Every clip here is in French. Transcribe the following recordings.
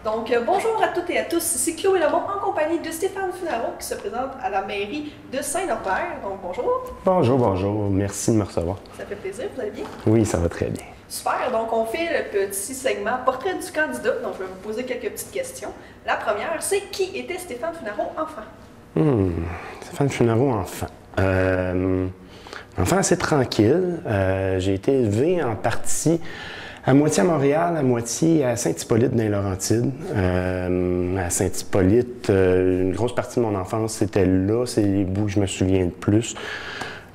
Donc, bonjour à toutes et à tous, ici Chloé Lemont en compagnie de Stéphane Funaro qui se présente à la mairie de Saint-Norbert. Donc, bonjour. Bonjour, bonjour. Merci de me recevoir. Ça fait plaisir, vous allez bien? Oui, ça va très bien. Super, donc on fait le petit segment portrait du candidat. Donc, je vais vous poser quelques petites questions. La première, c'est qui était Stéphane Funaro enfant? Stéphane Funaro, enfant. Enfant assez tranquille. J'ai été élevé en partie à moitié à Montréal, à moitié à Saint-Hippolyte dans les Laurentides. À Saint-Hippolyte, une grosse partie de mon enfance, c'était là. C'est les bouts que je me souviens le plus.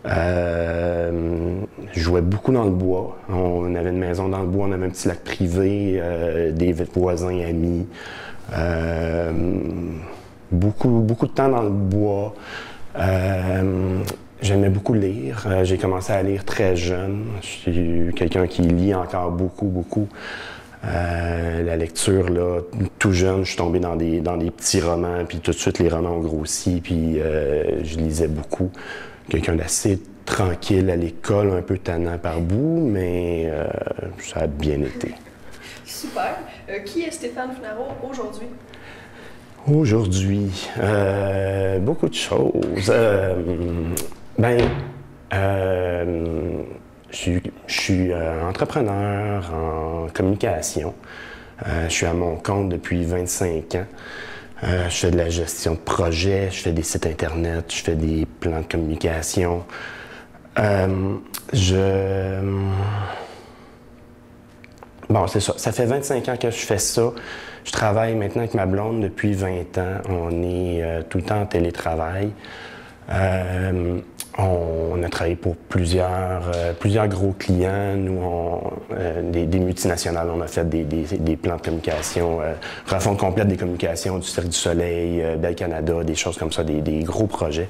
Je jouais beaucoup dans le bois. On avait une maison dans le bois, on avait un petit lac privé, des voisins, amis. Beaucoup de temps dans le bois. J'aimais beaucoup lire. J'ai commencé à lire très jeune. Je suis quelqu'un qui lit encore beaucoup. La lecture, là, tout jeune, je suis tombé dans des petits romans, puis tout de suite, les romans ont grossi, puis je lisais beaucoup. Quelqu'un d'assez tranquille à l'école, un peu tannant par bout, mais ça a bien été. Super. Qui est Stéphane Funaro aujourd'hui? Aujourd'hui, beaucoup de choses. Je suis entrepreneur en communication. Je suis à mon compte depuis 25 ans. Je fais de la gestion de projet, je fais des sites Internet, je fais des plans de communication. Bon, c'est ça. Ça fait 25 ans que je fais ça. Je travaille maintenant avec ma blonde depuis 20 ans. On est tout le temps en télétravail. On a travaillé pour plusieurs gros clients. Nous, des multinationales. On a fait des plans de communication, refonte complète des communications du Cirque du Soleil, Bell Canada, des choses comme ça, des gros projets.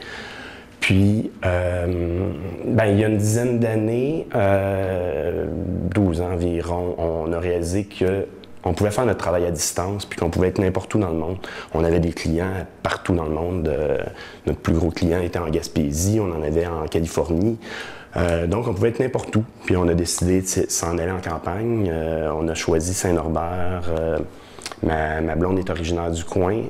Puis, il y a une dizaine d'années, 12 ans environ, on a réalisé qu'on pouvait faire notre travail à distance puis qu'on pouvait être n'importe où dans le monde. On avait des clients partout dans le monde. Notre plus gros client était en Gaspésie, on en avait en Californie. Donc, on pouvait être n'importe où. Puis, on a décidé de s'en aller en campagne. On a choisi Saint-Norbert. Ma blonde est originaire du coin,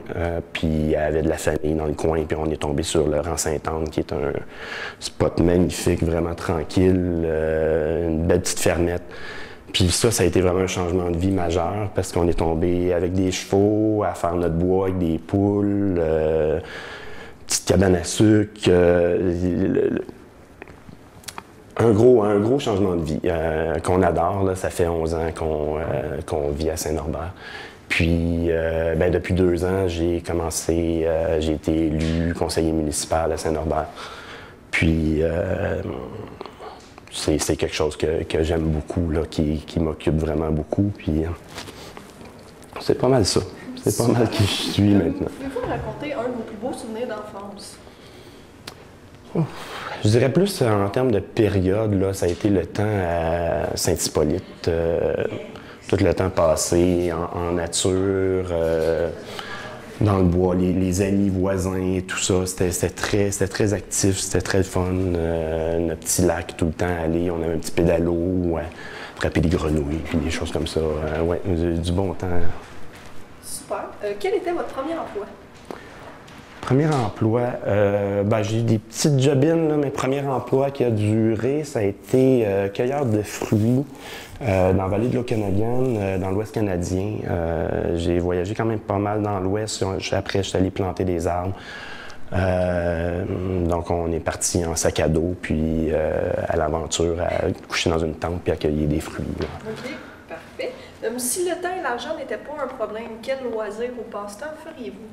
puis elle avait de la famille dans le coin, puis on est tombé sur le rang Sainte-Anne, qui est un spot magnifique, vraiment tranquille, une belle petite fermette. Puis ça a été vraiment un changement de vie majeur, parce qu'on est tombé avec des chevaux, à faire notre bois avec des poules, petite cabane à sucre, un gros changement de vie qu'on adore. Là, ça fait 11 ans qu'on vit à Saint-Norbert. Puis, depuis 2 ans, j'ai été élu conseiller municipal à Saint-Norbert. Puis, c'est quelque chose que j'aime beaucoup, là, qui m'occupe vraiment beaucoup. Puis, c'est pas mal ça. C'est pas mal qui je suis maintenant. Pouvez-vous me raconter un de vos plus beaux souvenirs d'enfance? Je dirais plus en termes de période, là, ça a été le temps à Saint-Hippolyte. Tout le temps passé en nature, dans le bois, les amis voisins, tout ça, c'était très actif, c'était très fun. Notre petit lac tout le temps aller, on avait un petit pédalo, frapper des grenouilles, puis des choses comme ça. Ouais, du bon temps. Super. Quel était votre premier emploi? Premier emploi, j'ai eu des petites jobines, là. Mes premiers emplois qui a duré, ça a été cueilleur de fruits dans la vallée de l'eau canadienne, dans l'Ouest canadien. J'ai voyagé quand même pas mal dans l'Ouest. Après, je suis allé planter des arbres. Donc, on est parti en sac à dos, puis à l'aventure, à coucher dans une tente, puis à cueillir des fruits. Là. OK, parfait. Si le temps et l'argent n'étaient pas un problème, quel loisir ou passe-temps feriez-vous?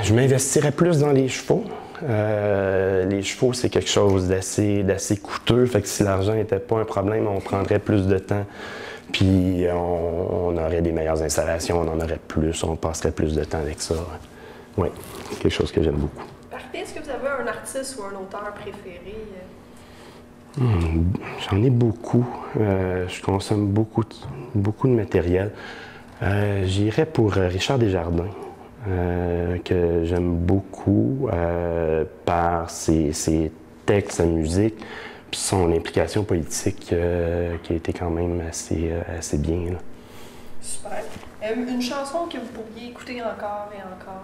Je m'investirais plus dans les chevaux. Les chevaux, c'est quelque chose d'assez coûteux. Fait que si l'argent n'était pas un problème, on prendrait plus de temps. Puis on aurait des meilleures installations, on en aurait plus, on passerait plus de temps avec ça. Oui, c'est quelque chose que j'aime beaucoup. Parfait. Est-ce que vous avez un artiste ou un auteur préféré? J'en ai beaucoup. Je consomme beaucoup de matériel. J'irais pour Richard Desjardins. Que j'aime beaucoup par ses textes, sa musique, puis son implication politique qui a été quand même assez bien. Là. Super. Une chanson que vous pourriez écouter encore et encore?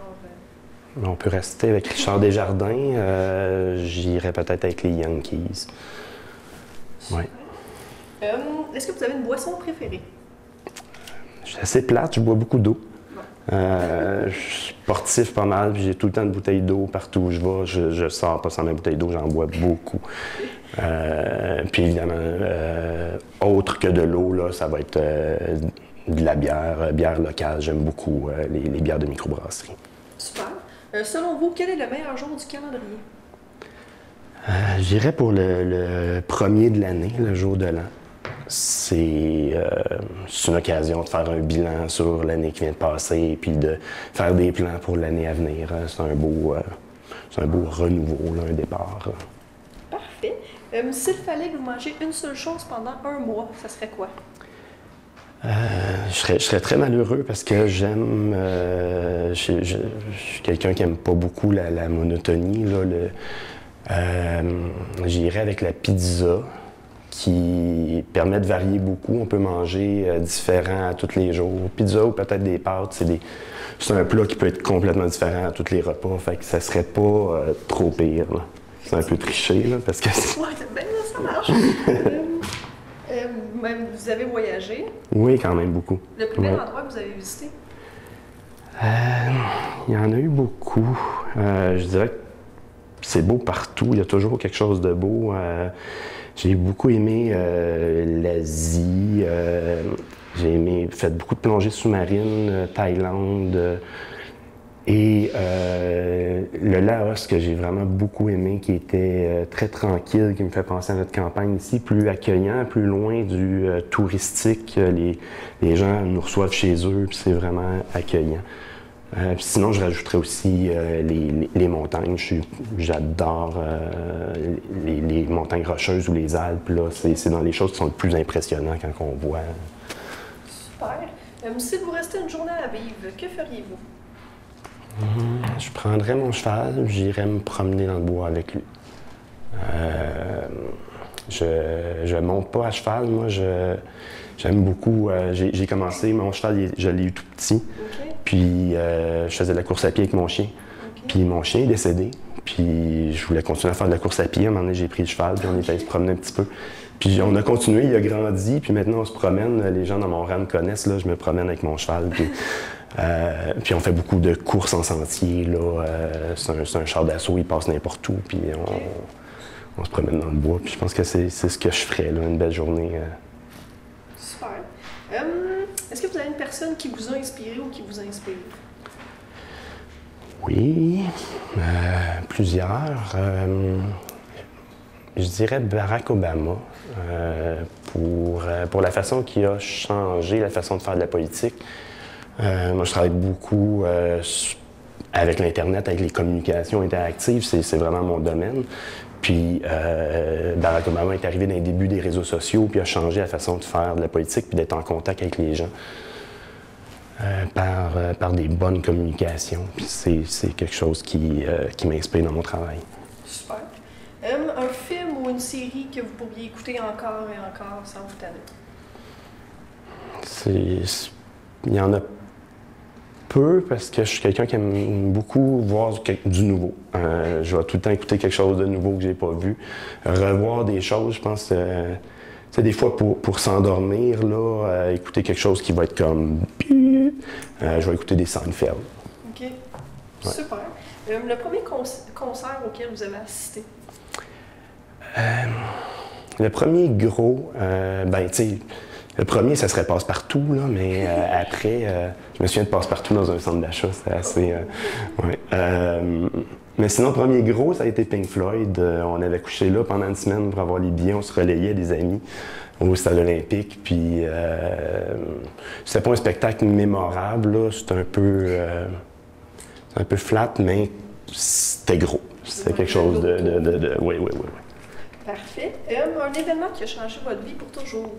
On peut rester avec Richard Desjardins. J'irais peut-être avec les Yankees. Oui. Est-ce que vous avez une boisson préférée? Je suis assez plate, je bois beaucoup d'eau. Bon. Je suis sportif pas mal, puis j'ai tout le temps une bouteille d'eau partout où je vais. Je sors pas sans ma bouteille d'eau, j'en bois beaucoup. Puis évidemment, autre que de l'eau, là, ça va être de la bière locale. J'aime beaucoup les bières de microbrasserie. Super. Selon vous, quel est le meilleur jour du calendrier? J'irais pour le premier de l'année, le jour de l'an. C'est une occasion de faire un bilan sur l'année qui vient de passer et puis de faire des plans pour l'année à venir. C'est un beau renouveau, là, un départ. Parfait. S'il fallait que vous mangiez une seule chose pendant un mois, ça serait quoi? Je serais très malheureux parce que j'aime. Je suis quelqu'un qui n'aime pas beaucoup la monotonie. J'irais avec la pizza qui permet de varier beaucoup. On peut manger différent à tous les jours. Pizza ou peut-être des pâtes, c'est un plat qui peut être complètement différent à tous les repas. Fait que ça serait pas trop pire. C'est un peu triché là, parce que. Ouais, ben là, ça marche. Vous avez voyagé? Oui, quand même beaucoup. Le plus bel endroit que vous avez visité? Il y en a eu beaucoup. Je dirais que c'est beau partout. Il y a toujours quelque chose de beau. J'ai beaucoup aimé l'Asie. J'ai fait beaucoup de plongées sous-marines, Thaïlande. Et le Laos, que j'ai vraiment beaucoup aimé, qui était très tranquille, qui me fait penser à notre campagne ici, plus accueillant, plus loin du touristique. Les gens nous reçoivent chez eux, puis c'est vraiment accueillant. Sinon, je rajouterais aussi les montagnes. J'adore les montagnes rocheuses ou les Alpes. C'est dans les choses qui sont le plus impressionnantes quand on voit. Super. Si vous restez une journée à vivre, que feriez-vous? Je prendrais mon cheval, j'irais me promener dans le bois avec lui. Je monte pas à cheval, moi j'aime beaucoup. J'ai commencé, mon cheval, je l'ai eu tout petit. Okay. Puis je faisais de la course à pied avec mon chien. Okay. Puis mon chien est décédé. Puis je voulais continuer à faire de la course à pied. À un moment donné, j'ai pris le cheval, puis on est allé se promener un petit peu. Puis on a continué, il a grandi, puis maintenant on se promène. Les gens dans mon rang me connaissent, là, je me promène avec mon cheval. Puis on fait beaucoup de courses en sentier. C'est un char d'assaut, il passe n'importe où, puis on se promène dans le bois. Puis je pense que c'est ce que je ferais, là, une belle journée. Super. Est-ce que vous avez une personne qui vous a inspiré ou qui vous inspire? Oui, plusieurs. Je dirais Barack Obama pour la façon qu'il a changé la façon de faire de la politique. Moi, je travaille beaucoup avec l'Internet, avec les communications interactives. C'est vraiment mon domaine. Puis Barack Obama est arrivé dans les débuts des réseaux sociaux, puis a changé la façon de faire de la politique, puis d'être en contact avec les gens par des bonnes communications. Puis c'est quelque chose qui m'inspire dans mon travail. Super. Un film ou une série que vous pourriez écouter encore et encore sans vous tanner? Il y en a peu parce que je suis quelqu'un qui aime beaucoup voir du nouveau. Je vais tout le temps écouter quelque chose de nouveau que j'ai pas vu. Revoir des choses, je pense, des fois pour s'endormir, là, écouter quelque chose qui va être comme... je vais écouter des Seinfeld. OK. Ouais. Super. Le premier concert auquel vous avez assisté? Le premier gros, tu sais... Le premier, ça serait Passe-Partout, là, mais après, je me souviens de Passe-Partout dans un centre d'achat, c'était assez... mais sinon, le premier gros, ça a été Pink Floyd. On avait couché là pendant une semaine pour avoir les billets, on se relayait des amis au stade olympique, puis c'était pas un spectacle mémorable, là, c'était un peu flat, mais c'était gros. C'était quelque chose de... Oui. Parfait. Un événement qui a changé votre vie pour toujours?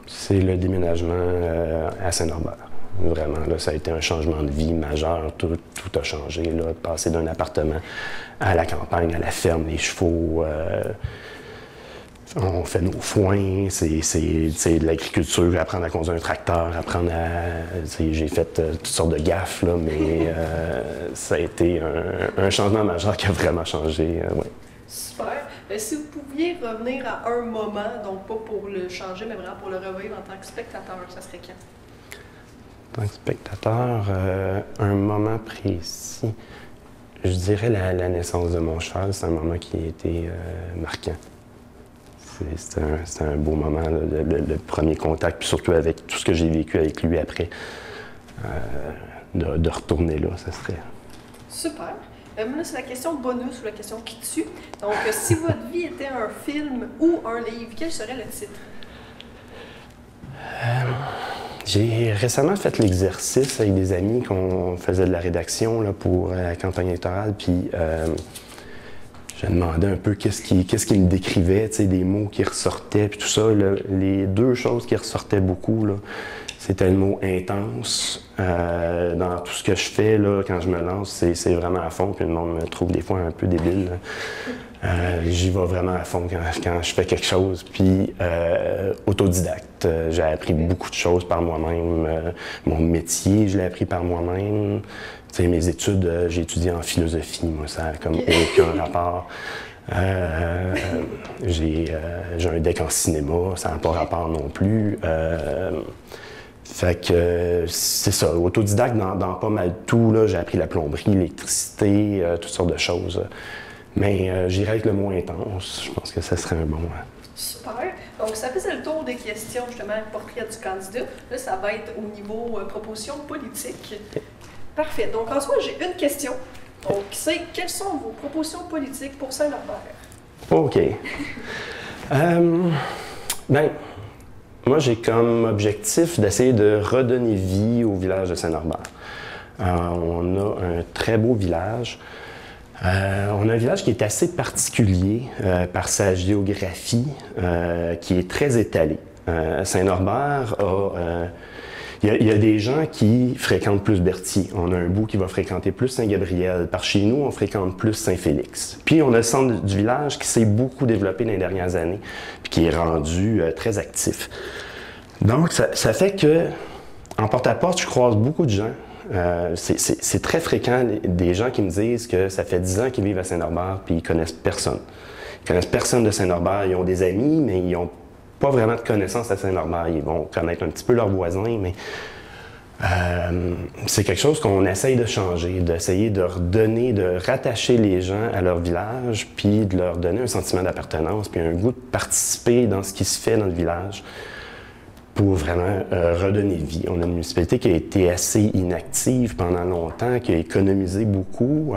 C'est le déménagement à Saint-Norbert. Vraiment, là, ça a été un changement de vie majeur. Tout a changé. Là, de passer d'un appartement à la campagne, à la ferme, les chevaux. On fait nos foins, c'est de l'agriculture, apprendre à conduire un tracteur, j'ai fait toutes sortes de gaffes, là, mais ça a été un changement majeur qui a vraiment changé. Ouais. Super. Si vous pouviez revenir à un moment, donc pas pour le changer, mais vraiment pour le revivre en tant que spectateur, ça serait quand? En tant que spectateur, un moment précis, je dirais la naissance de mon cheval, c'est un moment qui a été marquant. C'était un beau moment, là, le premier contact, puis surtout avec tout ce que j'ai vécu avec lui après, de retourner là, ça serait... Super. Là, c'est la question bonus ou la question qui tue. Donc, si votre vie était un film ou un livre, quel serait le titre? J'ai récemment fait l'exercice avec des amis qu'on faisait de la rédaction là, pour la campagne électorale, puis je demandais un peu qu'est-ce qui me décrivait, des mots qui ressortaient, puis tout ça. Là, les deux choses qui ressortaient beaucoup, là, c'était le mot intense. Dans tout ce que je fais, là, quand je me lance, c'est vraiment à fond, puis le monde me trouve des fois un peu débile. J'y vais vraiment à fond quand je fais quelque chose. Puis autodidacte, j'ai appris beaucoup de choses par moi-même. Mon métier, je l'ai appris par moi-même. Mes études, j'ai étudié en philosophie, moi, ça n'a comme aucun rapport. J'ai un deck en cinéma, ça n'a pas rapport non plus. Fait que c'est ça, autodidacte dans pas mal tout, là, j'ai appris la plomberie, l'électricité, toutes sortes de choses. Mais j'irais avec le mot intense, je pense que ça serait un bon... Super. Donc, ça faisait le tour des questions, justement, portrait du candidat. Là, ça va être au niveau proposition politique. Parfait. Donc, en soi, j'ai une question. Donc, c'est quelles sont vos propositions politiques pour Saint-Norbert? OK. Moi, j'ai comme objectif d'essayer de redonner vie au village de Saint-Norbert. On a un très beau village. On a un village qui est assez particulier par sa géographie, qui est très étalée. Saint-Norbert a... Il y a des gens qui fréquentent plus Berthier. On a un bout qui va fréquenter plus Saint-Gabriel. Par chez nous, on fréquente plus Saint-Félix. Puis on a le centre du village qui s'est beaucoup développé dans les dernières années, puis qui est rendu très actif. Donc, ça fait que, en porte-à-porte, je croise beaucoup de gens. C'est très fréquent, des gens qui me disent que ça fait 10 ans qu'ils vivent à Saint-Norbert, puis ils connaissent personne. Ils connaissent personne de Saint-Norbert. Ils ont des amis, mais ils n'ont pas vraiment de connaissances à Saint-Norbert. Ils vont connaître un petit peu leurs voisins, mais c'est quelque chose qu'on essaye de changer, d'essayer de redonner, de rattacher les gens à leur village, puis de leur donner un sentiment d'appartenance, puis un goût de participer dans ce qui se fait dans le village pour vraiment redonner vie. On a une municipalité qui a été assez inactive pendant longtemps, qui a économisé beaucoup.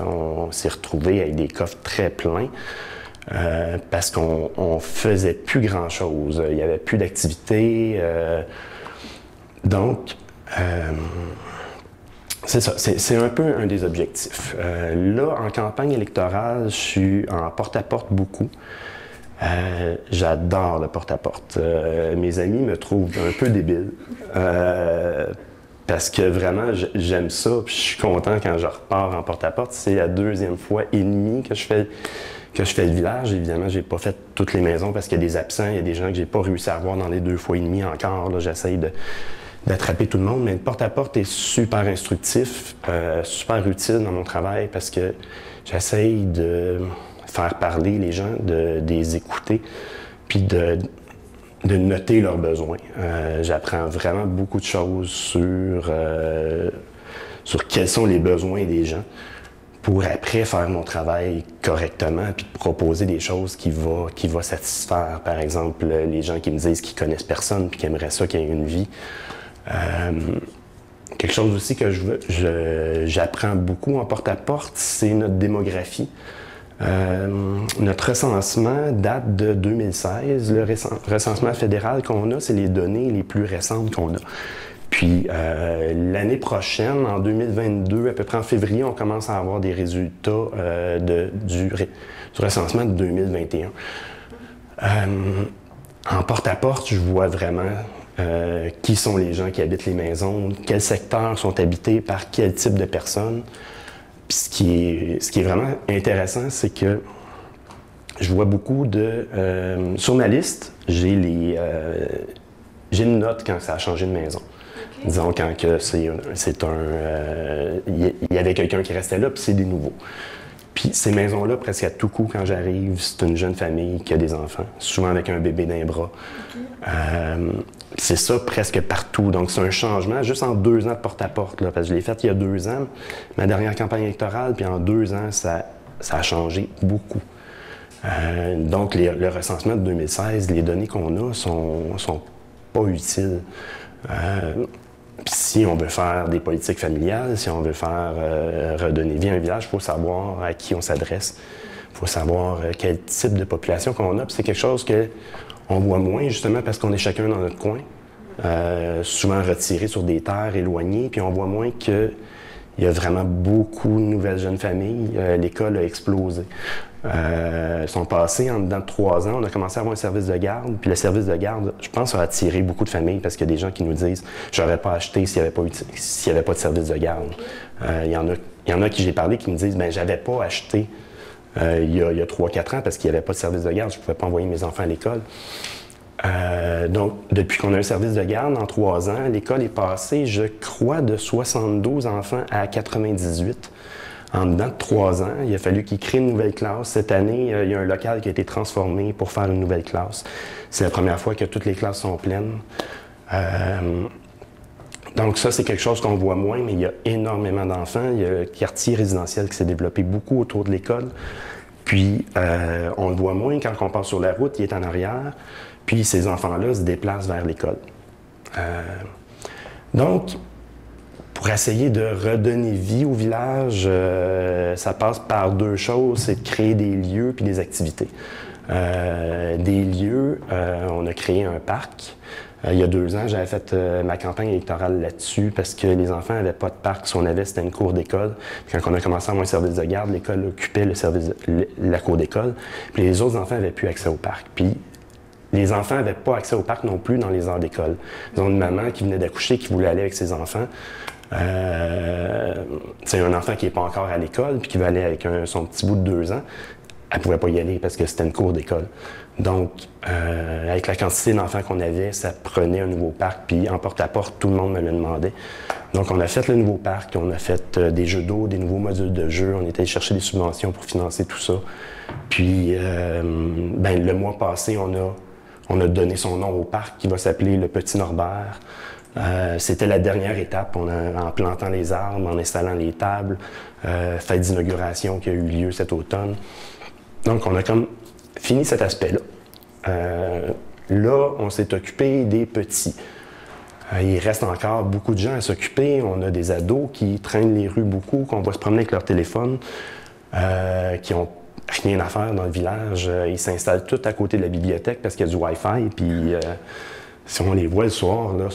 On s'est retrouvé avec des coffres très pleins. Parce qu'on faisait plus grand-chose. Il n'y avait plus d'activité. Donc, c'est ça. C'est un peu un des objectifs. Là, en campagne électorale, je suis en porte-à-porte beaucoup. J'adore le porte-à-porte. Mes amis me trouvent un peu débile. Parce que vraiment, j'aime ça. Puis je suis content quand je repars en porte-à-porte. C'est la deuxième fois et demie que je fais le village. Évidemment, j'ai pas fait toutes les maisons parce qu'il y a des absents, il y a des gens que j'ai pas réussi à revoir dans les 2 fois et demi encore. J'essaye d'attraper tout le monde, mais le porte-à-porte est super instructif, super utile dans mon travail parce que j'essaye de faire parler les gens, de les écouter, puis de noter leurs besoins. J'apprends vraiment beaucoup de choses sur quels sont les besoins des gens, pour après faire mon travail correctement puis proposer des choses qui vont satisfaire. Par exemple, les gens qui me disent qu'ils connaissent personne puis qui aimeraient ça qu'il y ait une vie. Quelque chose aussi que j'apprends beaucoup en porte-à-porte, c'est notre démographie. Notre recensement date de 2016. Le recensement fédéral qu'on a, c'est les données les plus récentes qu'on a. Puis l'année prochaine, en 2022, à peu près en février, on commence à avoir des résultats du recensement de 2021. En porte-à-porte, je vois vraiment qui sont les gens qui habitent les maisons, quels secteurs sont habités par quel type de personnes. Puis ce qui est vraiment intéressant, c'est que je vois beaucoup de... sur ma liste, j'ai une note quand ça a changé de maison. Okay. Disons, quand il y avait quelqu'un qui restait là, puis c'est des nouveaux. Puis ces maisons-là, presque à tout coup, quand j'arrive, c'est une jeune famille qui a des enfants, souvent avec un bébé d'un bras. Okay. C'est ça presque partout. Donc, c'est un changement juste en 2 ans de porte-à-porte. Là, parce que je l'ai fait il y a 2 ans, ma dernière campagne électorale, puis en 2 ans, ça a changé beaucoup. Donc, le recensement de 2016, les données qu'on a sont pas utiles. Si on veut faire des politiques familiales, si on veut faire redonner vie à un village, il faut savoir à qui on s'adresse. Il faut savoir quel type de population qu'on a. Puis c'est quelque chose qu'on voit moins, justement, parce qu'on est chacun dans notre coin, souvent retiré sur des terres éloignées, puis on voit moins qu'il y a vraiment beaucoup de nouvelles jeunes familles. L'école a explosé. Ils sont passés en dedans de 3 ans. On a commencé à avoir un service de garde. Puis le service de garde, je pense, a attiré beaucoup de familles parce qu'il y a des gens qui nous disent « j'aurais pas acheté s'il n'y avait pas de service de garde ». Il y en a qui j'ai parlé qui me disent « ben j'avais pas acheté il y a 3-4 ans parce qu'il n'y avait pas de service de garde. Je ne pouvais pas envoyer mes enfants à l'école ». Donc, depuis qu'on a un service de garde, en 3 ans, l'école est passée, je crois, de 72 enfants à 98. En dedans de 3 ans, il a fallu qu'ils créent une nouvelle classe. Cette année, il y a un local qui a été transformé pour faire une nouvelle classe. C'est la première fois que toutes les classes sont pleines. Donc ça, c'est quelque chose qu'on voit moins, mais il y a énormément d'enfants. Il y a un quartier résidentiel qui s'est développé beaucoup autour de l'école. Puis, on le voit moins quand on passe sur la route, il est en arrière. Puis, ces enfants-là se déplacent vers l'école. Donc, pour essayer de redonner vie au village, ça passe par 2 choses, c'est de créer des lieux puis des activités. Des lieux, on a créé un parc. Il y a 2 ans, j'avais fait ma campagne électorale là-dessus parce que les enfants n'avaient pas de parc. Ce qu'on avait, c'était une cour d'école. Quand on a commencé à avoir un service de garde, l'école occupait la cour d'école. Puis les autres enfants n'avaient plus accès au parc. Puis les enfants n'avaient pas accès au parc non plus dans les heures d'école. Ils ont une maman qui venait d'accoucher, qui voulait aller avec ses enfants. C'est un enfant qui n'est pas encore à l'école puis qui veut aller avec son petit bout de 2 ans. Elle ne pouvait pas y aller parce que c'était une cour d'école. Donc, avec la quantité d'enfants qu'on avait, ça prenait un nouveau parc. Puis, en porte-à-porte, tout le monde me le demandait. Donc, on a fait le nouveau parc, on a fait des jeux d'eau, des nouveaux modules de jeux. On était allé chercher des subventions pour financer tout ça. Puis, le mois passé, on a donné son nom au parc qui va s'appeler le Petit Norbert. C'était la dernière étape, en plantant les arbres, en installant les tables, fête d'inauguration qui a eu lieu cet automne. Donc, on a comme fini cet aspect-là. Là, on s'est occupé des petits. Il reste encore beaucoup de gens à s'occuper. On a des ados qui traînent les rues beaucoup, qu'on voit se promener avec leur téléphone, qui ont rien à faire dans le village. Ils s'installent tous à côté de la bibliothèque parce qu'il y a du Wi-Fi. Puis, si on les voit le soir, là,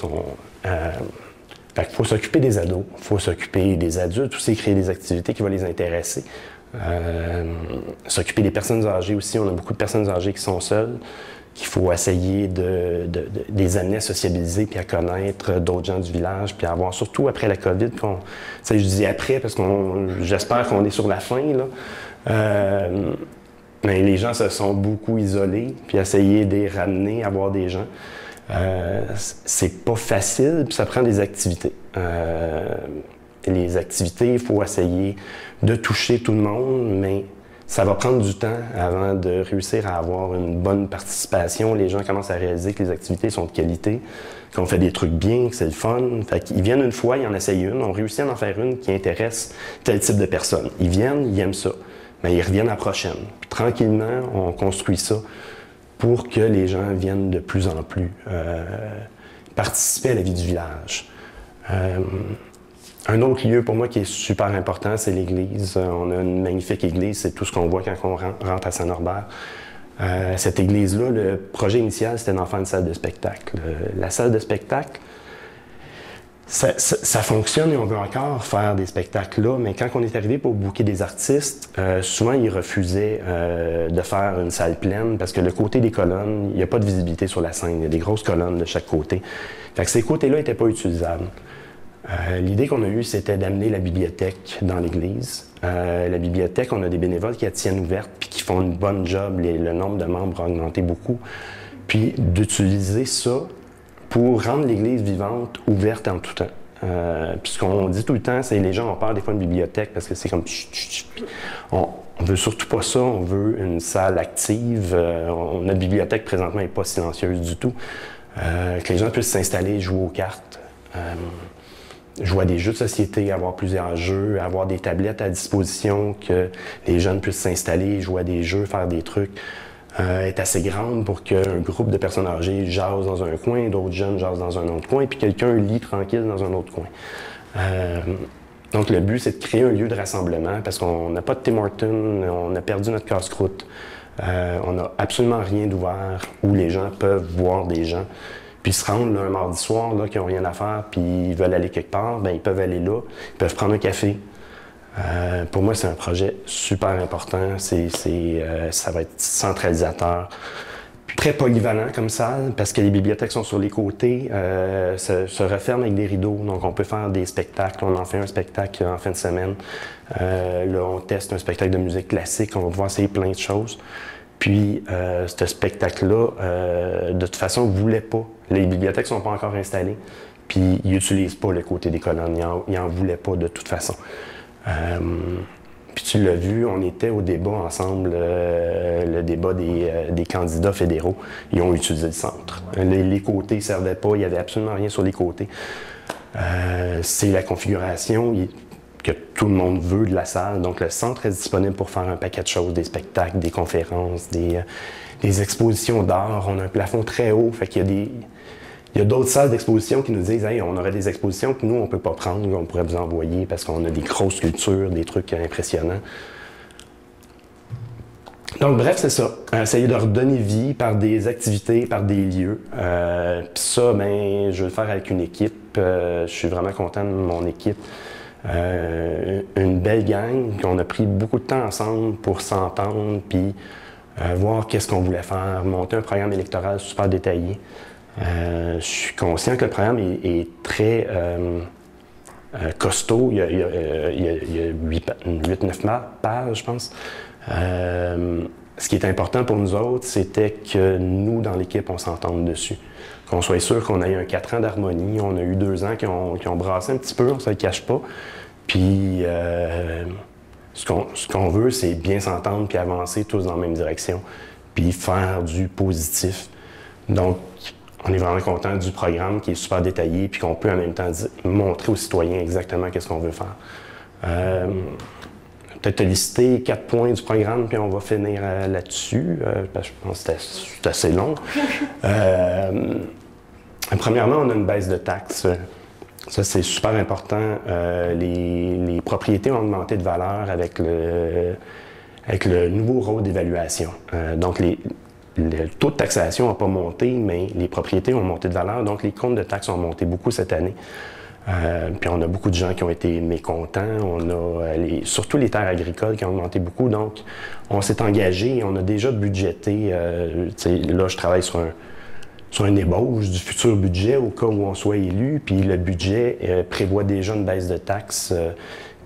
fait qu'il faut s'occuper des ados, il faut s'occuper des adultes, aussi créer des activités qui vont les intéresser. S'occuper des personnes âgées aussi. On a beaucoup de personnes âgées qui sont seules, qu'il faut essayer de les amener à sociabiliser puis à connaître d'autres gens du village, puis à avoir, surtout après la COVID, je dis après parce que j'espère qu'on est sur la fin, là. Mais les gens se sont beaucoup isolés, puis essayer de les ramener à voir des gens. C'est pas facile, puis ça prend des activités. Les activités, il faut essayer de toucher tout le monde, mais ça va prendre du temps avant de réussir à avoir une bonne participation. Les gens commencent à réaliser que les activités sont de qualité, qu'on fait des trucs bien, que c'est le fun. Fait qu'ils viennent une fois, ils en essayent une, on réussit à en faire une qui intéresse tel type de personne. Ils viennent, ils aiment ça, mais ils reviennent la prochaine. Puis, tranquillement, on construit ça pour que les gens viennent de plus en plus participer à la vie du village. Un autre lieu pour moi qui est super important, c'est l'église. On a une magnifique église, c'est tout ce qu'on voit quand on rentre à Saint-Norbert. Cette église-là, le projet initial, c'était d'en faire une salle de spectacle. La salle de spectacle, ça fonctionne et on veut encore faire des spectacles là, mais quand on est arrivé pour booker des artistes, souvent ils refusaient de faire une salle pleine parce que le côté des colonnes, il n'y a pas de visibilité sur la scène, il y a des grosses colonnes de chaque côté. Fait que ces côtés-là n'étaient pas utilisables. L'idée qu'on a eue, c'était d'amener la bibliothèque dans l'église. La bibliothèque, on a des bénévoles qui la tiennent ouverte puis qui font une bonne job, le nombre de membres a augmenté beaucoup. Puis d'utiliser ça pour rendre l'Église vivante, ouverte en tout temps. Puis ce qu'on dit tout le temps, c'est que les gens ont peur des fois d'une bibliothèque parce que c'est comme chut, chut, chut. On veut surtout pas ça, on veut une salle active. Notre bibliothèque présentement n'est pas silencieuse du tout. Que les gens puissent s'installer, jouer aux cartes, jouer à des jeux de société, avoir plusieurs jeux, avoir des tablettes à disposition, que les jeunes puissent s'installer, jouer à des jeux, faire des trucs. Est assez grande pour qu'un groupe de personnes âgées jase dans un coin, d'autres jeunes jasent dans un autre coin, puis quelqu'un lit tranquille dans un autre coin. Donc le but, c'est de créer un lieu de rassemblement, parce qu'on n'a pas de Tim Hortons, on a perdu notre casse-croûte, on n'a absolument rien d'ouvert où les gens peuvent voir des gens, puis se rendre là, un mardi soir, là, qui n'ont rien à faire, puis ils veulent aller quelque part, bien, ils peuvent aller là, ils peuvent prendre un café. Pour moi, c'est un projet super important. Ça va être centralisateur. Puis très polyvalent comme salle, parce que les bibliothèques sont sur les côtés, se referment avec des rideaux. Donc, on peut faire des spectacles. On en fait un spectacle en fin de semaine. Là, on teste un spectacle de musique classique. On va pouvoir essayer plein de choses. Puis, ce spectacle-là, de toute façon, ne voulait pas. Les bibliothèques ne sont pas encore installées. Puis, ils n'utilisent pas le côté des colonnes. Ils n'en voulaient pas de toute façon. Puis tu l'as vu, on était au débat ensemble, le débat des candidats fédéraux. Ils ont utilisé le centre. Les côtés ne servaient pas, il n'y avait absolument rien sur les côtés. C'est la configuration que tout le monde veut de la salle. Donc le centre est disponible pour faire un paquet de choses, des spectacles, des conférences, des expositions d'art. On a un plafond très haut, fait qu'il y a d'autres salles d'exposition qui nous disent « Hey, on aurait des expositions que nous, on ne peut pas prendre, on pourrait vous envoyer parce qu'on a des grosses sculptures, des trucs impressionnants. » Donc, bref, c'est ça. Essayer de redonner vie par des activités, par des lieux. Puis ça, ben, je vais le faire avec une équipe. Je suis vraiment content de mon équipe. Une belle gang. Puis on a pris beaucoup de temps ensemble pour s'entendre, puis voir qu'est-ce qu'on voulait faire, monter un programme électoral super détaillé. Je suis conscient que le programme est très costaud. Il y a 8-9 pages, je pense. Ce qui est important pour nous autres, c'était que nous, dans l'équipe, on s'entende dessus. Qu'on soit sûr qu'on a eu un 4 ans d'harmonie. On a eu 2 ans qui ont brassé un petit peu, on ne se le cache pas. Puis, ce qu'on veut, c'est bien s'entendre puis avancer tous dans la même direction. Puis faire du positif. Donc, on est vraiment content du programme qui est super détaillé puis qu'on peut en même temps montrer aux citoyens exactement qu'est-ce qu'on veut faire. Peut-être te lister 4 points du programme puis on va finir là-dessus. Parce que je pense que c'est assez long. Premièrement, on a une baisse de taxes. Ça, c'est super important. Les propriétés ont augmenté de valeur avec le nouveau rôle d'évaluation. Donc, le taux de taxation n'a pas monté, mais les propriétés ont monté de valeur, donc les comptes de taxes ont monté beaucoup cette année. Puis on a beaucoup de gens qui ont été mécontents. On a surtout les terres agricoles qui ont augmenté beaucoup, donc on s'est engagé, on a déjà budgété. Là, je travaille sur un ébauche du futur budget au cas où on soit élu, puis le budget prévoit déjà une baisse de taxes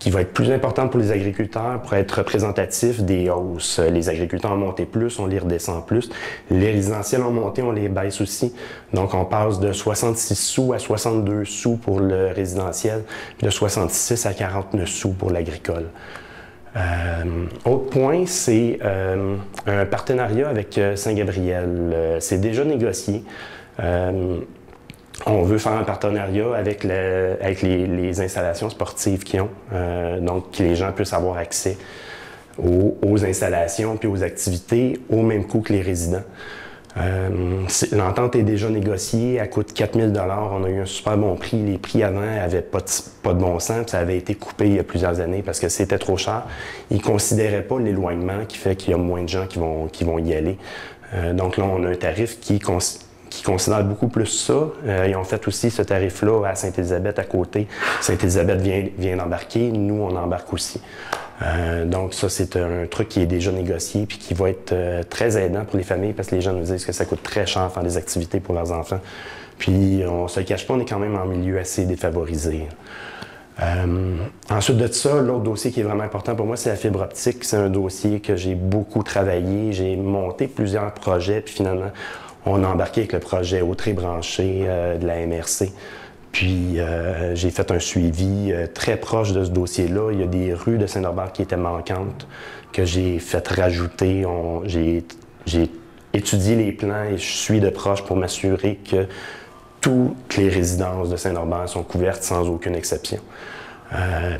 qui va être plus importante pour les agriculteurs pour être représentatif des hausses. Les agriculteurs ont monté plus, on les redescend plus. Les résidentiels ont monté, on les baisse aussi. Donc, on passe de 66 sous à 62 sous pour le résidentiel, puis de 66 à 49 sous pour l'agricole. Autre point, c'est un partenariat avec Saint-Gabriel. C'est déjà négocié. On veut faire un partenariat avec les installations sportives qu'ils ont, donc que les gens puissent avoir accès aux installations puis aux activités au même coût que les résidents. L'entente est déjà négociée, elle coûte 4 000 $. On a eu un super bon prix. Les prix avant n'avaient pas de bon sens, puis ça avait été coupé il y a plusieurs années parce que c'était trop cher. Ils ne considéraient pas l'éloignement qui fait qu'il y a moins de gens qui vont y aller. Donc là, on a un tarif qui considère beaucoup plus ça. Ils ont fait aussi ce tarif-là à Sainte-Élisabeth à côté. Sainte-Élisabeth vient d'embarquer, nous, on embarque aussi. Donc ça, c'est un truc qui est déjà négocié puis qui va être très aidant pour les familles parce que les gens nous disent que ça coûte très cher faire des activités pour leurs enfants. Puis on se le cache pas, on est quand même en milieu assez défavorisé. Ensuite de ça, l'autre dossier qui est vraiment important pour moi, c'est la fibre optique. C'est un dossier que j'ai beaucoup travaillé. J'ai monté plusieurs projets, puis finalement, on a embarqué avec le projet Autrey-Branché de la MRC. Puis j'ai fait un suivi très proche de ce dossier-là. Il y a des rues de Saint-Norbert qui étaient manquantes, que j'ai fait rajouter. J'ai étudié les plans et je suis de proche pour m'assurer que toutes les résidences de Saint-Norbert sont couvertes sans aucune exception.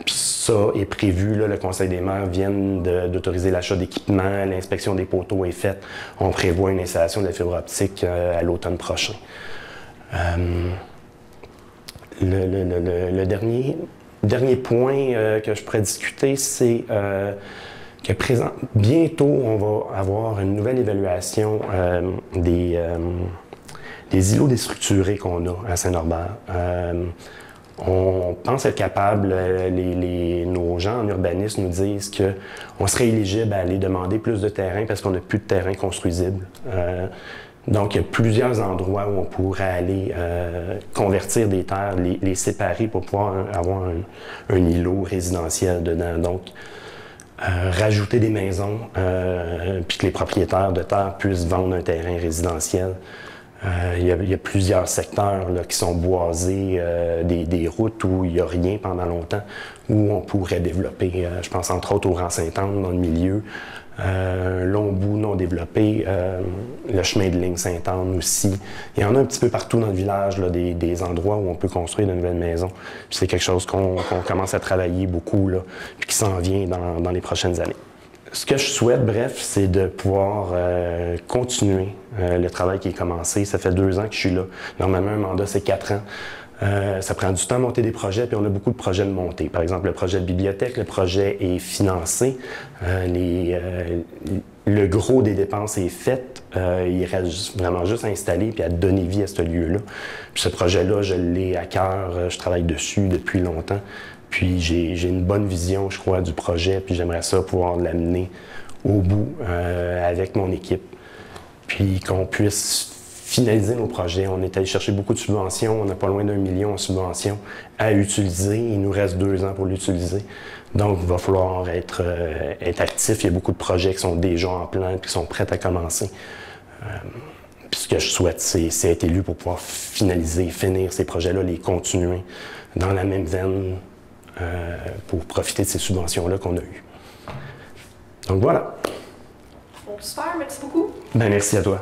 Puis ça est prévu, là, le Conseil des maires vient d'autoriser l'achat d'équipements, l'inspection des poteaux est faite. On prévoit une installation de la fibre optique à l'automne prochain. Le dernier point que je pourrais discuter, c'est que bientôt, on va avoir une nouvelle évaluation des îlots déstructurés qu'on a à Saint-Norbert. On pense être capable, nos gens en urbanisme nous disent qu'on serait éligible à aller demander plus de terrain parce qu'on n'a plus de terrain construisible. Donc, il y a plusieurs endroits où on pourrait aller convertir des terres, les séparer pour pouvoir avoir un îlot résidentiel dedans. Donc, rajouter des maisons, puis que les propriétaires de terres puissent vendre un terrain résidentiel. Il y a plusieurs secteurs là, qui sont boisés, des routes où il n'y a rien pendant longtemps, où on pourrait développer. Je pense entre autres au Rang-Sainte-Anne dans le milieu, un long bout non développé, le chemin de ligne Sainte-Anne aussi. Il y en a un petit peu partout dans le village, là, des endroits où on peut construire de nouvelles maisons. C'est quelque chose qu'on commence à travailler beaucoup, là, puis qui s'en vient dans les prochaines années. Ce que je souhaite, bref, c'est de pouvoir continuer le travail qui est commencé. Ça fait 2 ans que je suis là. Normalement, un mandat, c'est 4 ans. Ça prend du temps à monter des projets, puis on a beaucoup de projets de montée. Par exemple, le projet de bibliothèque, le projet est financé. Le gros des dépenses est fait. Il reste vraiment juste à installer puis à donner vie à ce lieu-là. Puis ce projet-là, je l'ai à cœur. Je travaille dessus depuis longtemps. Puis j'ai une bonne vision, je crois, du projet, puis j'aimerais ça pouvoir l'amener au bout avec mon équipe. Puis qu'on puisse finaliser nos projets. On est allé chercher beaucoup de subventions, on n'a pas loin d'1 million en subventions à utiliser. Il nous reste 2 ans pour l'utiliser. Donc, il va falloir être actif. Il y a beaucoup de projets qui sont déjà en plan, qui sont prêts à commencer. Puis ce que je souhaite, c'est être élu pour pouvoir finir ces projets-là, les continuer dans la même veine, pour profiter de ces subventions-là qu'on a eues. Donc voilà. Bon, super, merci beaucoup. Ben, merci à toi.